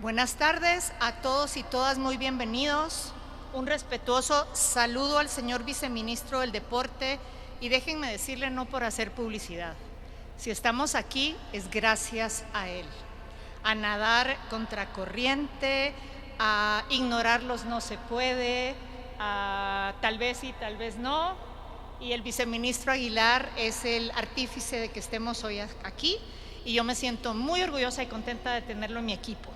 Buenas tardes a todos y todas, muy bienvenidos. Un respetuoso saludo al señor viceministro del Deporte y déjenme decirle, no por hacer publicidad, si estamos aquí es gracias a él. A nadar contracorriente, a ignorarlos no se puede, a tal vez sí, tal vez no. Y el viceministro Aguilar es el artífice de que estemos hoy aquí y yo me siento muy orgullosa y contenta de tenerlo en mi equipo.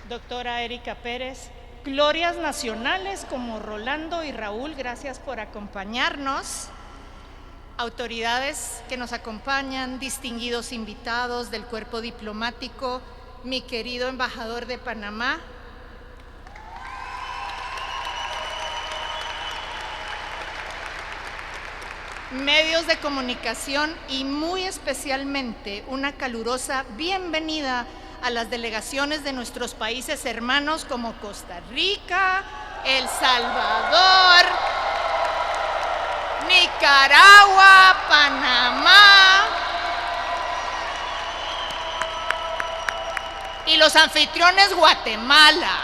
Doctora Erika Pérez, glorias nacionales como Rolando y Raúl, gracias por acompañarnos. Autoridades que nos acompañan, distinguidos invitados del cuerpo diplomático, mi querido embajador de Panamá, medios de comunicación y muy especialmente una calurosa bienvenida a las delegaciones de nuestros países hermanos como Costa Rica, El Salvador, Nicaragua, Panamá y los anfitriones Guatemala.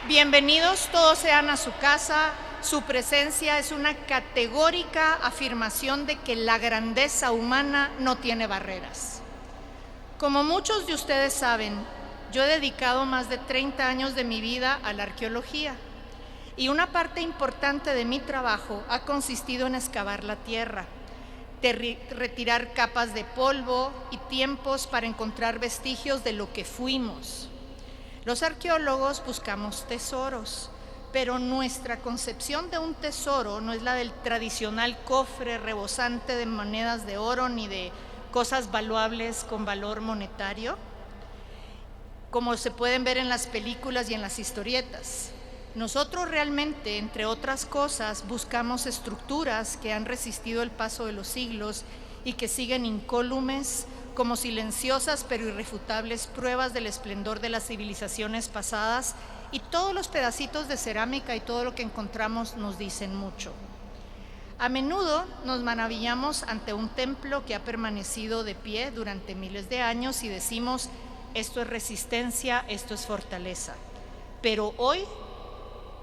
Bienvenidos, todos sean a su casa. Su presencia es una categórica afirmación de que la grandeza humana no tiene barreras. Como muchos de ustedes saben, yo he dedicado más de 30 años de mi vida a la arqueología y una parte importante de mi trabajo ha consistido en excavar la tierra, retirar capas de polvo y tiempos para encontrar vestigios de lo que fuimos. Los arqueólogos buscamos tesoros, pero nuestra concepción de un tesoro no es la del tradicional cofre rebosante de monedas de oro ni de cosas valuables con valor monetario, como se pueden ver en las películas y en las historietas. Nosotros realmente, entre otras cosas, buscamos estructuras que han resistido el paso de los siglos y que siguen incólumes, como silenciosas pero irrefutables pruebas del esplendor de las civilizaciones pasadas, y todos los pedacitos de cerámica y todo lo que encontramos nos dicen mucho. A menudo nos maravillamos ante un templo que ha permanecido de pie durante miles de años y decimos, esto es resistencia, esto es fortaleza. Pero hoy,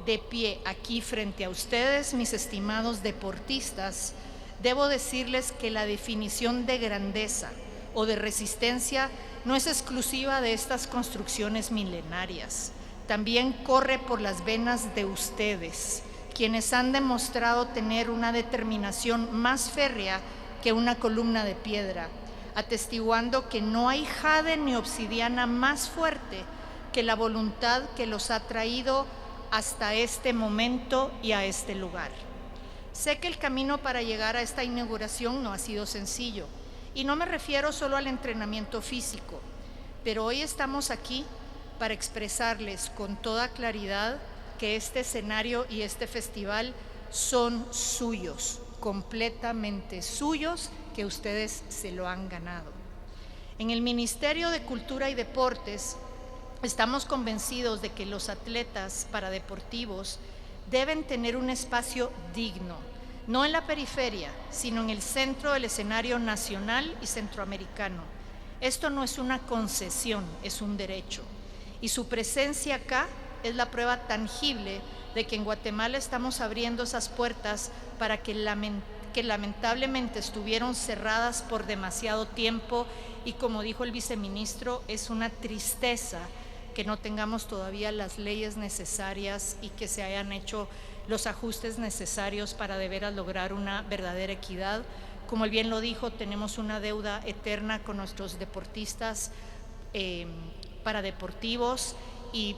de pie aquí frente a ustedes, mis estimados deportistas, debo decirles que la definición de grandeza o de resistencia no es exclusiva de estas construcciones milenarias. También corre por las venas de ustedes, quienes han demostrado tener una determinación más férrea que una columna de piedra, atestiguando que no hay jade ni obsidiana más fuerte que la voluntad que los ha traído hasta este momento y a este lugar. Sé que el camino para llegar a esta inauguración no ha sido sencillo, y no me refiero solo al entrenamiento físico, pero hoy estamos aquí para expresarles con toda claridad que este escenario y este festival son suyos, completamente suyos, que ustedes se lo han ganado. En el Ministerio de Cultura y Deportes estamos convencidos de que los atletas paradeportivos deben tener un espacio digno, no en la periferia, sino en el centro del escenario nacional y centroamericano. Esto no es una concesión, es un derecho. Y su presencia acá es la prueba tangible de que en Guatemala estamos abriendo esas puertas para que lamentablemente estuvieron cerradas por demasiado tiempo, y como dijo el viceministro, es una tristeza que no tengamos todavía las leyes necesarias y que se hayan hecho los ajustes necesarios para de veras lograr una verdadera equidad. Como él bien lo dijo, tenemos una deuda eterna con nuestros deportistas paradeportivos, y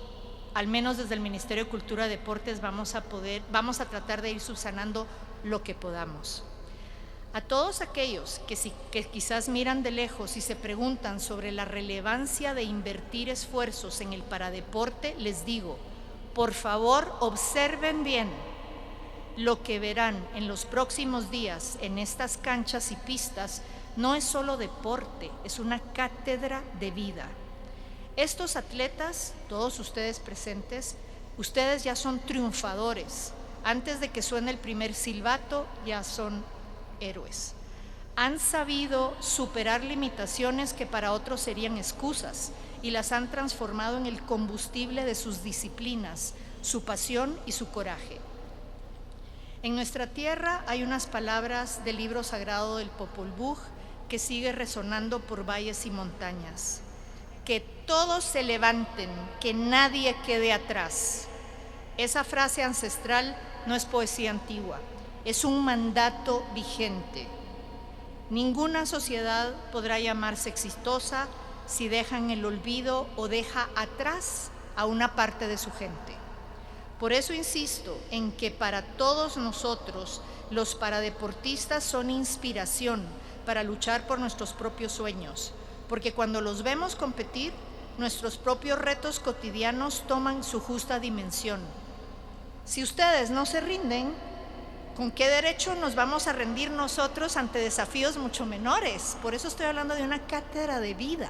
al menos desde el Ministerio de Cultura y Deportes vamos a tratar de ir subsanando lo que podamos. A todos aquellos que quizás miran de lejos y se preguntan sobre la relevancia de invertir esfuerzos en el paradeporte, les digo, por favor, observen bien. Lo que verán en los próximos días en estas canchas y pistas no es solo deporte, es una cátedra de vida. Estos atletas, todos ustedes presentes, ustedes ya son triunfadores. Antes de que suene el primer silbato, ya son héroes. Han sabido superar limitaciones que para otros serían excusas y las han transformado en el combustible de sus disciplinas, su pasión y su coraje. En nuestra tierra hay unas palabras del libro sagrado del Popol Vuh que sigue resonando por valles y montañas. Que todos se levanten, que nadie quede atrás. Esa frase ancestral no es poesía antigua, es un mandato vigente. Ninguna sociedad podrá llamarse exitosa si deja en el olvido o deja atrás a una parte de su gente. Por eso insisto en que para todos nosotros los paradeportistas son inspiración para luchar por nuestros propios sueños, porque cuando los vemos competir, nuestros propios retos cotidianos toman su justa dimensión. Si ustedes no se rinden, ¿con qué derecho nos vamos a rendir nosotros ante desafíos mucho menores? Por eso estoy hablando de una cátedra de vida.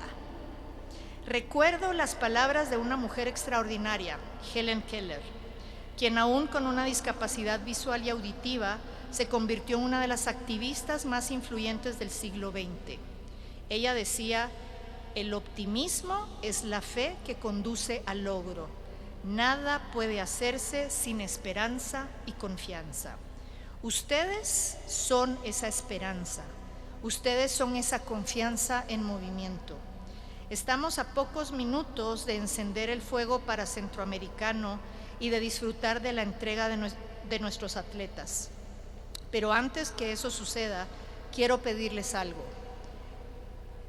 Recuerdo las palabras de una mujer extraordinaria, Helen Keller, quien aún con una discapacidad visual y auditiva se convirtió en una de las activistas más influyentes del siglo XX. Ella decía: el optimismo es la fe que conduce al logro. Nada puede hacerse sin esperanza y confianza. Ustedes son esa esperanza, ustedes son esa confianza en movimiento. Estamos a pocos minutos de encender el fuego para Centroamericano y de disfrutar de la entrega de nuestros atletas. Pero antes que eso suceda, quiero pedirles algo.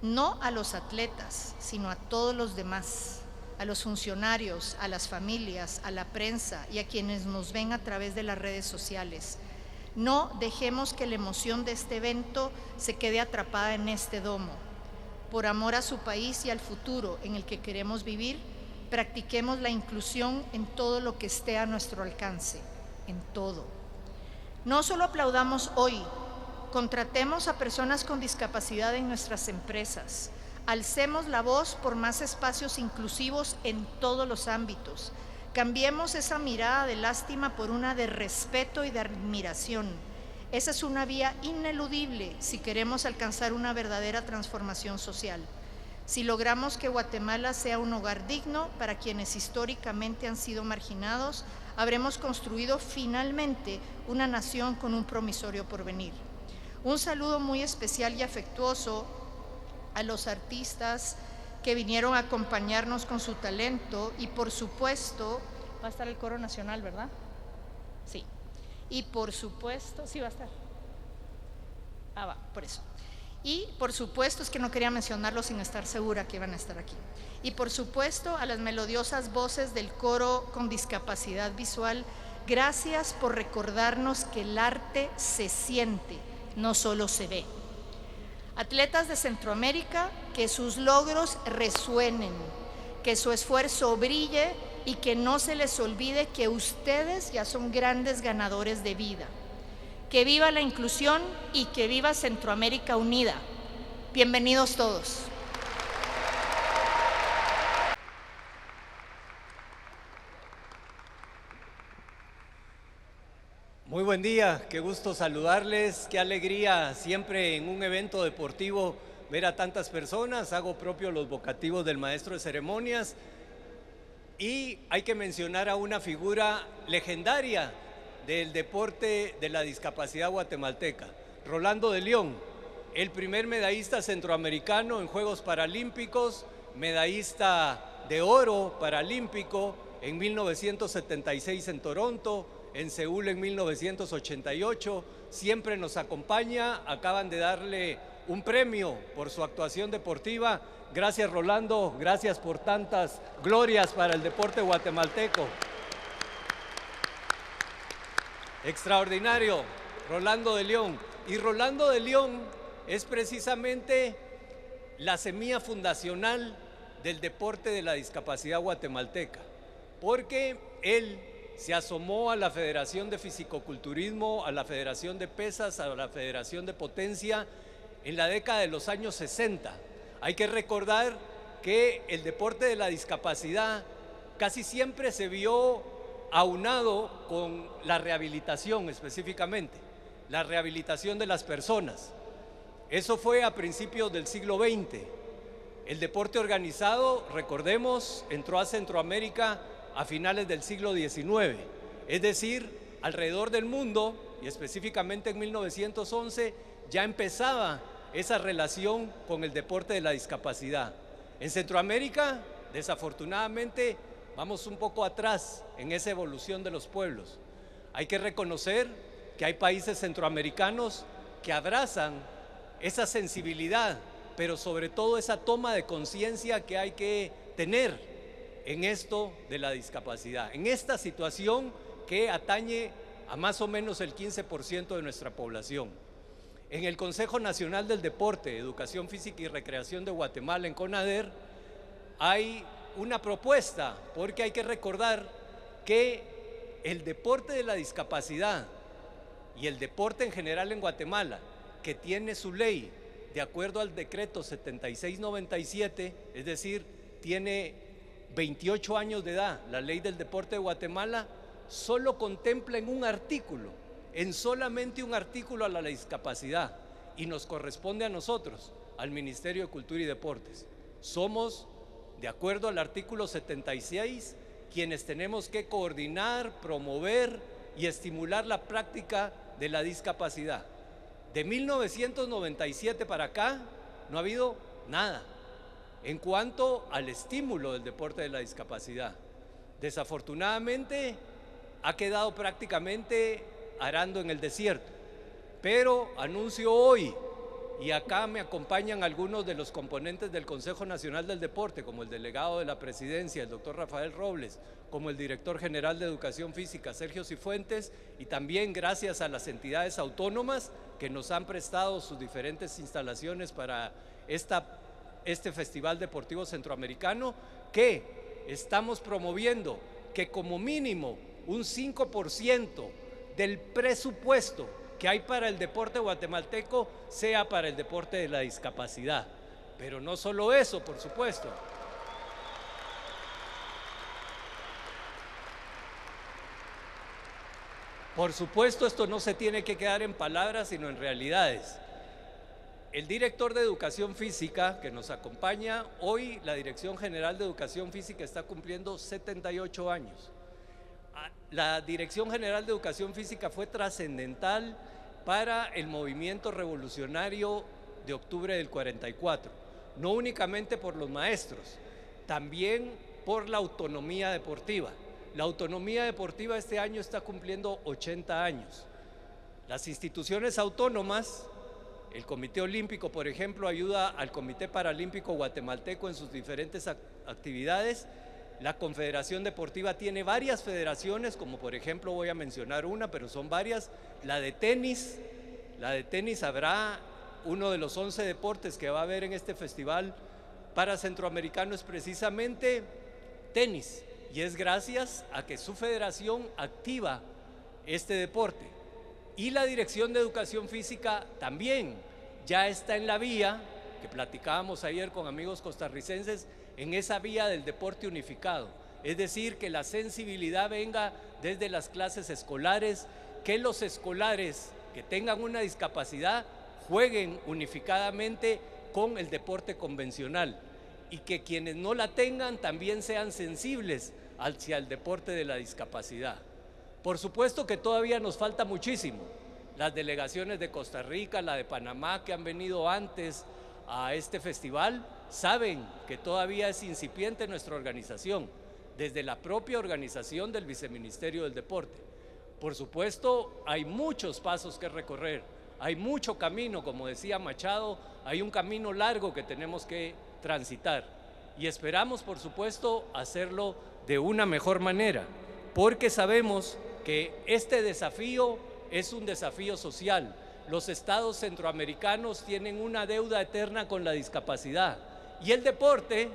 No a los atletas, sino a todos los demás, a los funcionarios, a las familias, a la prensa y a quienes nos ven a través de las redes sociales. No dejemos que la emoción de este evento se quede atrapada en este domo. Por amor a su país y al futuro en el que queremos vivir, practiquemos la inclusión en todo lo que esté a nuestro alcance, en todo. No solo aplaudamos hoy, contratemos a personas con discapacidad en nuestras empresas, alcemos la voz por más espacios inclusivos en todos los ámbitos, cambiemos esa mirada de lástima por una de respeto y de admiración. Esa es una vía ineludible si queremos alcanzar una verdadera transformación social. Si logramos que Guatemala sea un hogar digno para quienes históricamente han sido marginados, habremos construido finalmente una nación con un promisorio porvenir. Un saludo muy especial y afectuoso a los artistas que vinieron a acompañarnos con su talento y por supuesto, va a estar el coro nacional, ¿verdad? Sí. Y por supuesto, sí va a estar. Va, por eso. Y por supuesto, es que no quería mencionarlo sin estar segura que iban a estar aquí. Y por supuesto a las melodiosas voces del coro con discapacidad visual, gracias por recordarnos que el arte se siente, no solo se ve. Atletas de Centroamérica, que sus logros resuenen, que su esfuerzo brille y que no se les olvide que ustedes ya son grandes ganadores de vida. Que viva la inclusión y que viva Centroamérica unida. Bienvenidos todos. Muy buen día, qué gusto saludarles, qué alegría siempre en un evento deportivo ver a tantas personas. Hago propio los vocativos del maestro de ceremonias y hay que mencionar a una figura legendaria del deporte de la discapacidad guatemalteca, Rolando de León, el primer medallista centroamericano en Juegos Paralímpicos, medallista de oro paralímpico en 1976 en Toronto, en Seúl en 1988, siempre nos acompaña, acaban de darle un premio por su actuación deportiva. Gracias Rolando, gracias por tantas glorias para el deporte guatemalteco. Extraordinario, Rolando de León. Y Rolando de León es precisamente la semilla fundacional del deporte de la discapacidad guatemalteca, porque él se asomó a la Federación de Fisicoculturismo, a la Federación de Pesas, a la Federación de Potencia en la década de los años 60. Hay que recordar que el deporte de la discapacidad casi siempre se vio aunado con la rehabilitación específicamente, la rehabilitación de las personas. Eso fue a principios del siglo XX. El deporte organizado, recordemos, entró a Centroamérica a finales del siglo XIX, es decir, alrededor del mundo, y específicamente en 1911, ya empezaba esa relación con el deporte de la discapacidad. En Centroamérica, desafortunadamente, vamos un poco atrás en esa evolución de los pueblos. Hay que reconocer que hay países centroamericanos que abrazan esa sensibilidad, pero sobre todo esa toma de conciencia que hay que tener en esto de la discapacidad, en esta situación que atañe a más o menos el 15% de nuestra población. En el Consejo Nacional del Deporte, Educación Física y Recreación de Guatemala, en CONADER, hay una propuesta, porque hay que recordar que el deporte de la discapacidad y el deporte en general en Guatemala, que tiene su ley de acuerdo al decreto 7697, es decir, tiene 28 años de edad, la ley del deporte de Guatemala, solo contempla en solamente un artículo a la discapacidad, y nos corresponde a nosotros, al Ministerio de Cultura y Deportes. Somos, de acuerdo al artículo 76, quienes tenemos que coordinar, promover y estimular la práctica de la discapacidad. De 1997 para acá no ha habido nada en cuanto al estímulo del deporte de la discapacidad. Desafortunadamente ha quedado prácticamente arando en el desierto, pero anuncio hoy, y acá me acompañan algunos de los componentes del Consejo Nacional del Deporte, como el delegado de la Presidencia, el doctor Rafael Robles, como el director general de Educación Física, Sergio Cifuentes, y también gracias a las entidades autónomas que nos han prestado sus diferentes instalaciones para este Festival Deportivo Centroamericano, que estamos promoviendo que como mínimo un 5% del presupuesto que hay para el deporte guatemalteco sea para el deporte de la discapacidad. Pero no solo eso, por supuesto. Por supuesto, esto no se tiene que quedar en palabras, sino en realidades. El director de Educación Física que nos acompaña hoy, la Dirección General de Educación Física está cumpliendo 78 años. La Dirección General de Educación Física fue trascendental para el movimiento revolucionario de octubre del 44, no únicamente por los maestros, también por la autonomía deportiva. La autonomía deportiva este año está cumpliendo 80 años. Las instituciones autónomas, el Comité Olímpico, por ejemplo, ayuda al Comité Paralímpico Guatemalteco en sus diferentes actividades. La Confederación Deportiva tiene varias federaciones, como por ejemplo voy a mencionar una, pero son varias. La de tenis habrá uno de los 11 deportes que va a haber en este festival para centroamericano es precisamente tenis, y es gracias a que su federación activa este deporte. Y la Dirección de Educación Física también ya está en la vía, que platicábamos ayer con amigos costarricenses, en esa vía del deporte unificado, es decir, que la sensibilidad venga desde las clases escolares, que los escolares que tengan una discapacidad jueguen unificadamente con el deporte convencional, y que quienes no la tengan también sean sensibles hacia el deporte de la discapacidad. Por supuesto que todavía nos falta muchísimo. Las delegaciones de Costa Rica, la de Panamá, que han venido antes a este festival, saben que todavía es incipiente nuestra organización, desde la propia organización del Viceministerio del Deporte. Por supuesto, hay muchos pasos que recorrer, hay mucho camino, como decía Machado, hay un camino largo que tenemos que transitar, y esperamos, por supuesto, hacerlo de una mejor manera, porque sabemos que este desafío es un desafío social. Los estados centroamericanos tienen una deuda eterna con la discapacidad, y el deporte,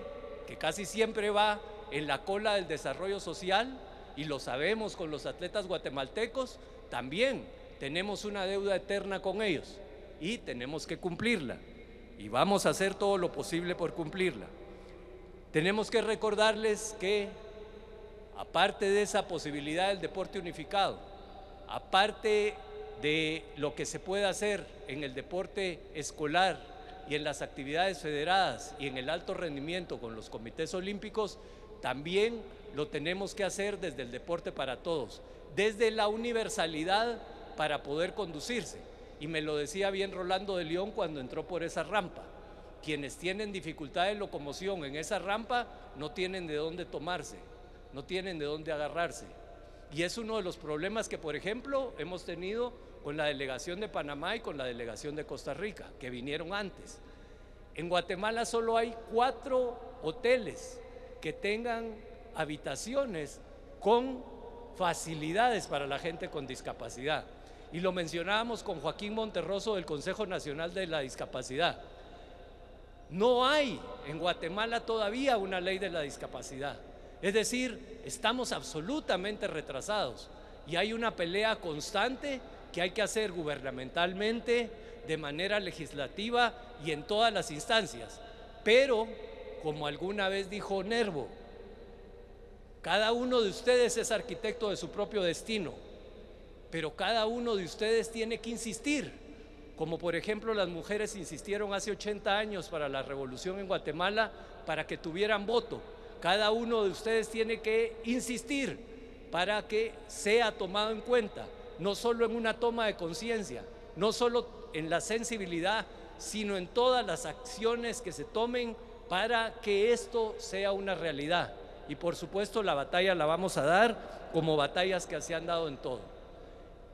que casi siempre va en la cola del desarrollo social, y lo sabemos con los atletas guatemaltecos, también tenemos una deuda eterna con ellos y tenemos que cumplirla, y vamos a hacer todo lo posible por cumplirla. Tenemos que recordarles que, aparte de esa posibilidad del deporte unificado, aparte de lo que se puede hacer en el deporte escolar y en las actividades federadas y en el alto rendimiento con los comités olímpicos, también lo tenemos que hacer desde el deporte para todos, desde la universalidad para poder conducirse. Y me lo decía bien Rolando de León cuando entró por esa rampa. Quienes tienen dificultad de locomoción en esa rampa no tienen de dónde tomarse, no tienen de dónde agarrarse. Y es uno de los problemas que, por ejemplo, hemos tenido con la delegación de Panamá y con la delegación de Costa Rica, que vinieron antes. En Guatemala solo hay 4 hoteles que tengan habitaciones con facilidades para la gente con discapacidad. Y lo mencionábamos con Joaquín Monterroso del Consejo Nacional de la Discapacidad. No hay en Guatemala todavía una ley de la discapacidad. Es decir, estamos absolutamente retrasados y hay una pelea constante que hay que hacer gubernamentalmente, de manera legislativa y en todas las instancias. Pero, como alguna vez dijo Nervo, cada uno de ustedes es arquitecto de su propio destino, pero cada uno de ustedes tiene que insistir, como por ejemplo las mujeres insistieron hace 80 años para la revolución en Guatemala para que tuvieran voto. Cada uno de ustedes tiene que insistir para que sea tomado en cuenta, no solo en una toma de conciencia, no solo en la sensibilidad, sino en todas las acciones que se tomen para que esto sea una realidad. Y por supuesto la batalla la vamos a dar como batallas que se han dado en todo.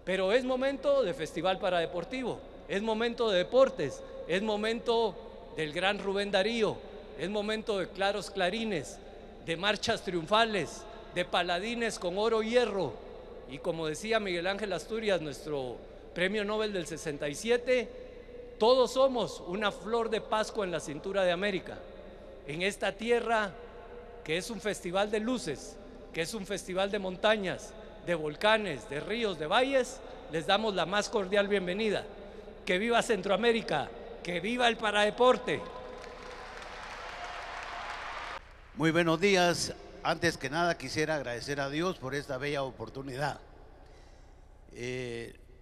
Pero es momento de festival paradeportivo, es momento de deportes, es momento del gran Rubén Darío, es momento de claros clarines, de marchas triunfales, de paladines con oro y hierro. Y como decía Miguel Ángel Asturias, nuestro premio Nobel del 67, todos somos una flor de Pascua en la cintura de América. En esta tierra que es un festival de luces, que es un festival de montañas, de volcanes, de ríos, de valles, les damos la más cordial bienvenida. ¡Que viva Centroamérica! ¡Que viva el paradeporte! Muy buenos días. Antes que nada quisiera agradecer a Dios por esta bella oportunidad.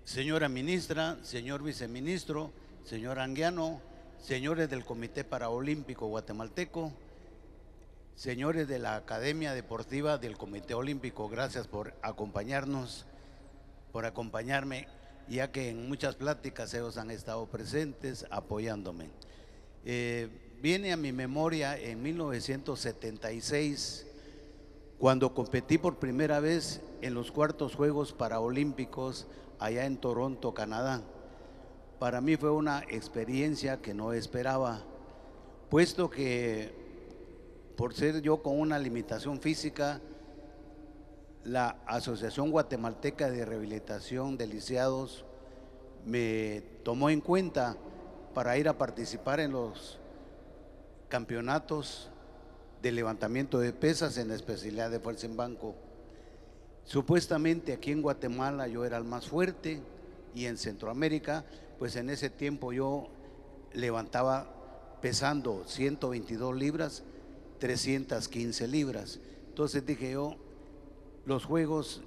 Señora ministra, señor viceministro, señor Anguiano, señores del Comité Paraolímpico Guatemalteco, señores de la Academia Deportiva del Comité Olímpico, gracias por acompañarnos, por acompañarme, ya que en muchas pláticas ellos han estado presentes apoyándome. Viene a mi memoria en 1976, cuando competí por primera vez en los cuartos Juegos Paraolímpicos allá en Toronto, Canadá. Para mí fue una experiencia que no esperaba, puesto que por ser yo con una limitación física, la Asociación Guatemalteca de Rehabilitación de Lisiados me tomó en cuenta para ir a participar en los campeonatos de levantamiento de pesas en la especialidad de fuerza en banco. Supuestamente aquí en Guatemala yo era el más fuerte y en Centroamérica, pues en ese tiempo yo levantaba pesando 122 libras, 315 libras. Entonces dije yo, los juegos,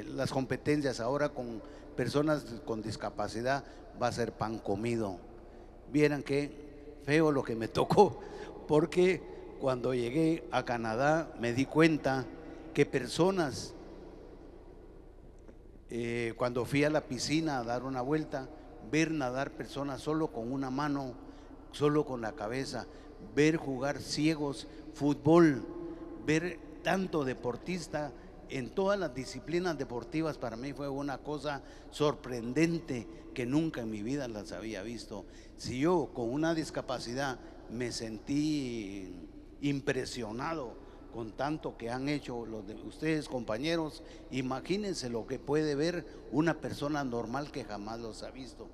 las competencias ahora con personas con discapacidad va a ser pan comido. Vieran qué feo lo que me tocó, porque cuando llegué a Canadá me di cuenta que personas, cuando fui a la piscina a dar una vuelta, ver nadar personas solo con una mano, solo con la cabeza, ver jugar ciegos fútbol, ver tanto deportista en todas las disciplinas deportivas, para mí fue una cosa sorprendente que nunca en mi vida las había visto. Si yo con una discapacidad me sentí impresionado con tanto que han hecho los de ustedes, compañeros, imagínense lo que puede ver una persona normal que jamás los ha visto.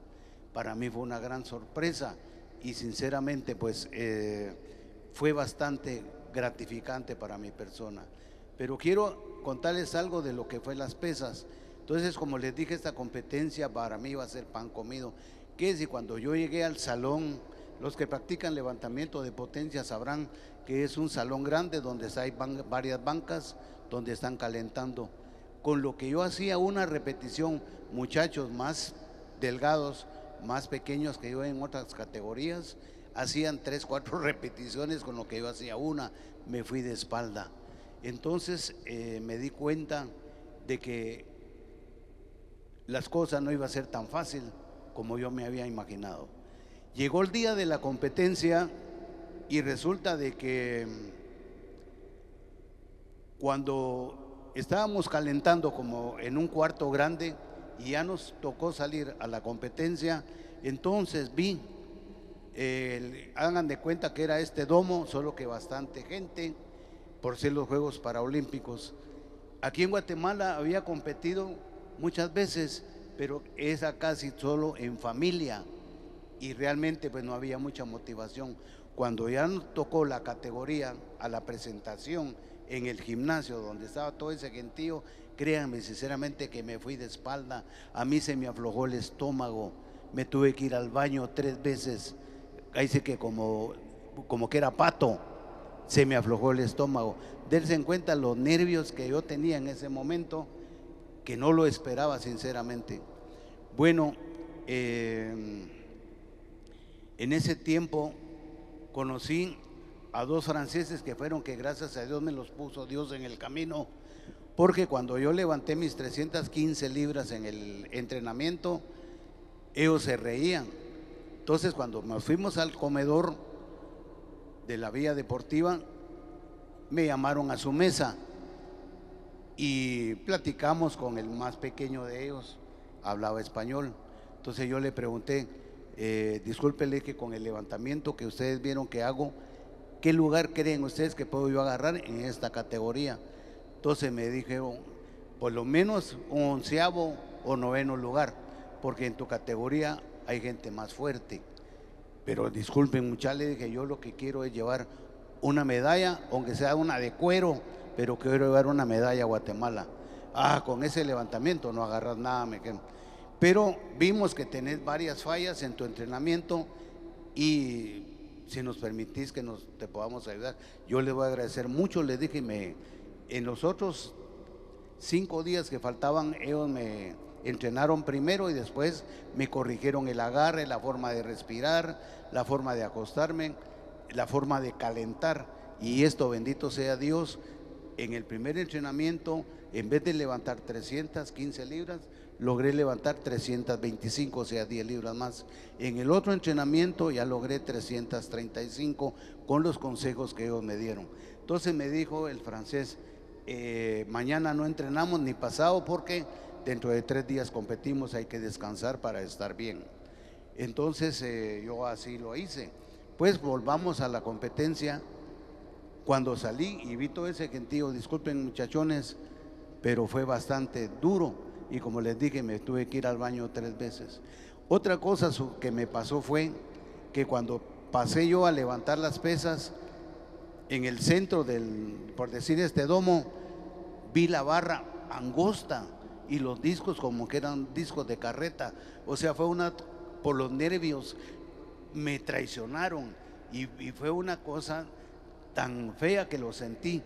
Para mí fue una gran sorpresa y sinceramente pues fue bastante gratificante para mi persona. Pero quiero contarles algo de lo que fue las pesas. Entonces, como les dije, esta competencia para mí iba a ser pan comido. Que si cuando yo llegué al salón Los que practican levantamiento de potencia sabrán que es un salón grande donde hay varias bancas donde están calentando. Con lo que yo hacía una repetición, muchachos más delgados, más pequeños que yo en otras categorías, hacían 3, 4 repeticiones con lo que yo hacía una, me fui de espalda. Entonces me di cuenta de que las cosas no iba a ser tan fácil como yo me había imaginado. Llegó el día de la competencia y resulta de que cuando estábamos calentando como en un cuarto grande y ya nos tocó salir a la competencia, entonces vi, hagan de cuenta que era este domo, solo que bastante gente, por ser los Juegos Paralímpicos. Aquí en Guatemala había competido muchas veces, pero esa casi solo en familia, y realmente pues no había mucha motivación. Cuando ya nos tocó la categoría a la presentación en el gimnasio donde estaba todo ese gentío, créanme sinceramente que me fui de espalda, a mí se me aflojó el estómago, me tuve que ir al baño 3 veces, ahí sí que como que era pato, se me aflojó el estómago. Dense en cuenta los nervios que yo tenía en ese momento, que no lo esperaba sinceramente. Bueno, en ese tiempo conocí a 2 franceses que fueron, que gracias a Dios me los puso Dios en el camino, porque cuando yo levanté mis 315 libras en el entrenamiento, ellos se reían. Entonces cuando nos fuimos al comedor de la vía deportiva, me llamaron a su mesa y platicamos con el más pequeño de ellos, hablaba español. Entonces yo le pregunté, discúlpele que con el levantamiento que ustedes vieron que hago, ¿qué lugar creen ustedes que puedo yo agarrar en esta categoría? Entonces me dijeron, por lo menos un 11º o 9º lugar, porque en tu categoría hay gente más fuerte. Pero disculpen muchachos, le dije, yo lo que quiero es llevar una medalla, aunque sea una de cuero, pero quiero llevar una medalla a Guatemala. Con ese levantamiento no agarras nada, me quedo. Pero vimos que tenés varias fallas en tu entrenamiento y si nos permitís que te podamos ayudar, yo les voy a agradecer mucho. Les dije, en los otros 5 días que faltaban, ellos me entrenaron primero y después me corrigieron el agarre, la forma de respirar, la forma de acostarme, la forma de calentar. Y esto, bendito sea Dios, en el primer entrenamiento, en vez de levantar 315 libras, logré levantar 325, o sea 10 libras más. En el otro entrenamiento ya logré 335 con los consejos que ellos me dieron. Entonces me dijo el francés, mañana no entrenamos ni pasado porque dentro de 3 días competimos, hay que descansar para estar bien. Entonces yo así lo hice. Pues volvamos a la competencia. Cuando salí y vi todo ese gentío, disculpen muchachones, pero fue bastante duro y como les dije, me tuve que ir al baño 3 veces. Otra cosa que me pasó fue que cuando pasé yo a levantar las pesas en el centro por decir este domo, vi la barra angosta y los discos como que eran discos de carreta. O sea, fue por los nervios me traicionaron y fue una cosa tan fea que lo sentí.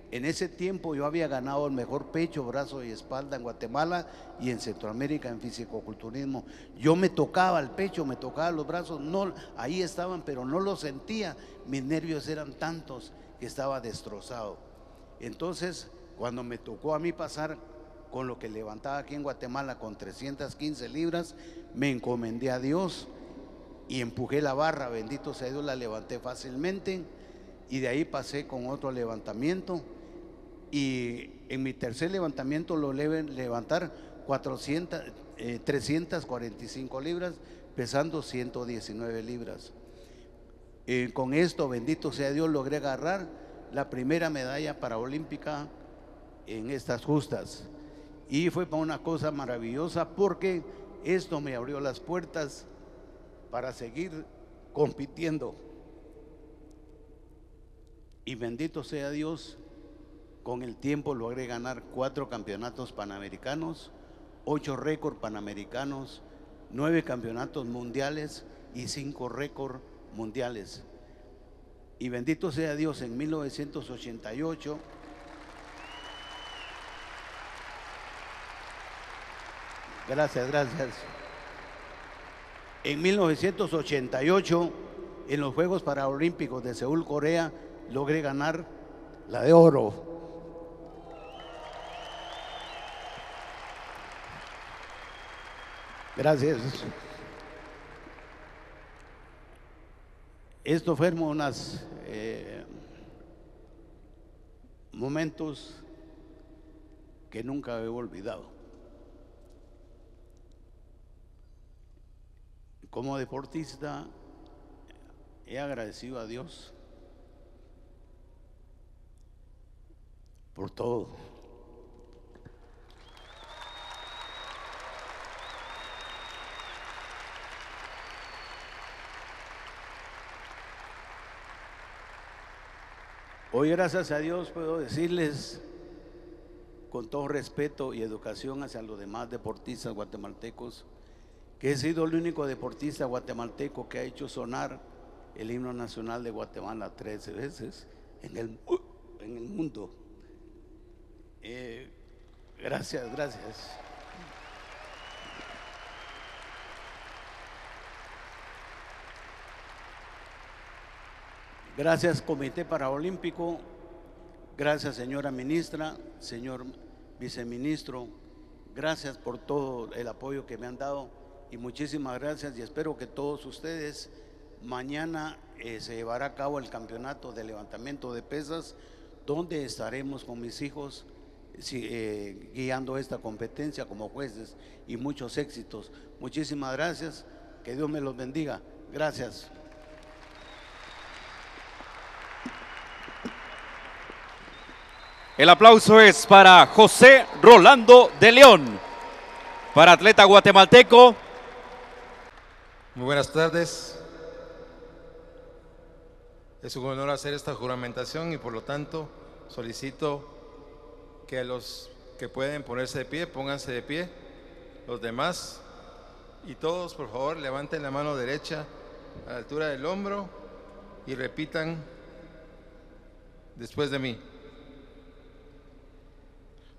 En ese tiempo yo había ganado el mejor pecho, brazo y espalda en Guatemala y en Centroamérica en fisicoculturismo. Yo me tocaba el pecho, me tocaba los brazos, no, ahí estaban, pero no lo sentía. Mis nervios eran tantos que estaba destrozado. Entonces, cuando me tocó a mí pasar con lo que levantaba aquí en Guatemala con 315 libras, me encomendé a Dios y empujé la barra, bendito sea Dios, la levanté fácilmente. Y de ahí pasé con otro levantamiento y en mi tercer levantamiento logré levantar 345 libras, pesando 119 libras. Con esto, bendito sea Dios, logré agarrar la primera medalla paraolímpica en estas justas. Y fue para una cosa maravillosa porque esto me abrió las puertas para seguir compitiendo. Y bendito sea Dios, con el tiempo logré ganar 4 campeonatos panamericanos, 8 récords panamericanos, 9 campeonatos mundiales y 5 récords mundiales. Y bendito sea Dios, en 1988, gracias. En 1988, en los Juegos Paralímpicos de Seúl, Corea, logré ganar la de oro. Gracias. Esto fueron unos momentos que nunca he olvidado. Como deportista, he agradecido a Dios por todo. Hoy, gracias a Dios, puedo decirles con todo respeto y educación hacia los demás deportistas guatemaltecos que he sido el único deportista guatemalteco que ha hecho sonar el himno nacional de Guatemala 13 veces en el mundo. Gracias. Gracias, Comité Paralímpico. Gracias, señora ministra, señor viceministro. Gracias por todo el apoyo que me han dado y muchísimas gracias, y espero que todos ustedes, mañana se llevará a cabo el campeonato de levantamiento de pesas, donde estaremos con mis hijos guiando esta competencia como jueces, y muchos éxitos. Muchísimas gracias, que Dios me los bendiga. Gracias. El aplauso es para José Rolando de León, para atleta guatemalteco. Muy buenas tardes. Es un honor hacer esta juramentación y por lo tanto solicito que los que pueden ponerse de pie, pónganse de pie. Los demás y todos, por favor, levanten la mano derecha a la altura del hombro y repitan después de mí.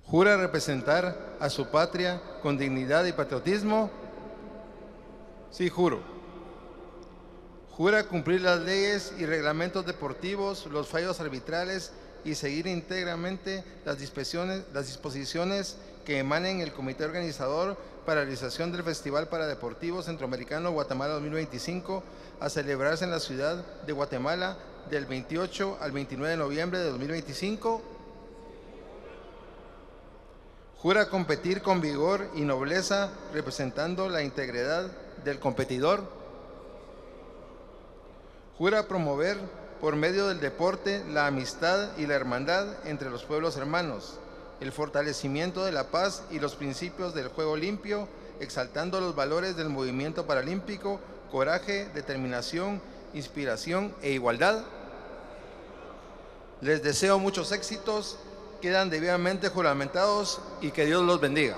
¿Jura representar a su patria con dignidad y patriotismo? Sí, juro. ¿Jura cumplir las leyes y reglamentos deportivos, los fallos arbitrales y seguir íntegramente las disposiciones que emanen el comité organizador para la realización del Festival Paradeportivo Centroamericano Guatemala 2025 a celebrarse en la ciudad de Guatemala del 28 al 29 de noviembre de 2025? ¿Jura competir con vigor y nobleza representando la integridad del competidor? ¿Jura promover por medio del deporte la amistad y la hermandad entre los pueblos hermanos, el fortalecimiento de la paz y los principios del juego limpio, exaltando los valores del movimiento paralímpico, coraje, determinación, inspiración e igualdad? Les deseo muchos éxitos. Quedan debidamente juramentados y que Dios los bendiga.